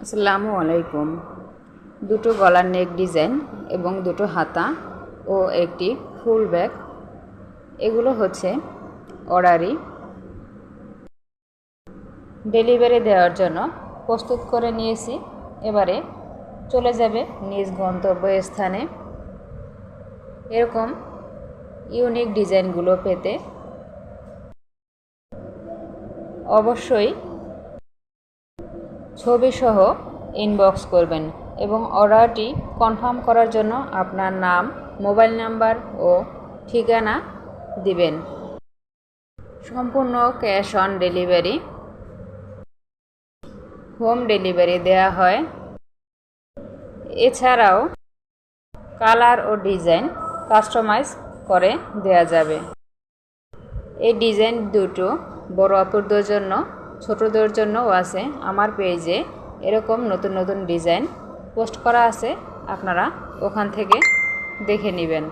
আসসালামু আলাইকুম। দুটো গলার নেক ডিজাইন এবং দুটো হাতা ও একটি ফুল ব্যাগ, এগুলো হচ্ছে অর্ডারি। ডেলিভারি দেওয়ার জন্য প্রস্তুত করে নিয়েছি। এবারে চলে যাবে নিজ গন্তব্যস্থানে। এরকম ইউনিক ডিজাইনগুলো পেতে অবশ্যই ছবিসহ ইনবক্স করবেন এবং অর্ডারটি কনফার্ম করার জন্য আপনার নাম, মোবাইল নাম্বার ও ঠিকানা দিবেন। সম্পূর্ণ cash on delivery, home delivery দেয়া হয়। এছাড়াও কালার ও ডিজাইন কাস্টমাইজ করে দেয়া যাবে। এই ডিজাইন দুটো বড় আপুদের জন্য, ছোটদের জন্যও আছে। আমার পেজে এরকম নতুন নতুন ডিজাইন পোস্ট করা আছে, আপনারা ওখান থেকে দেখে নেবেন।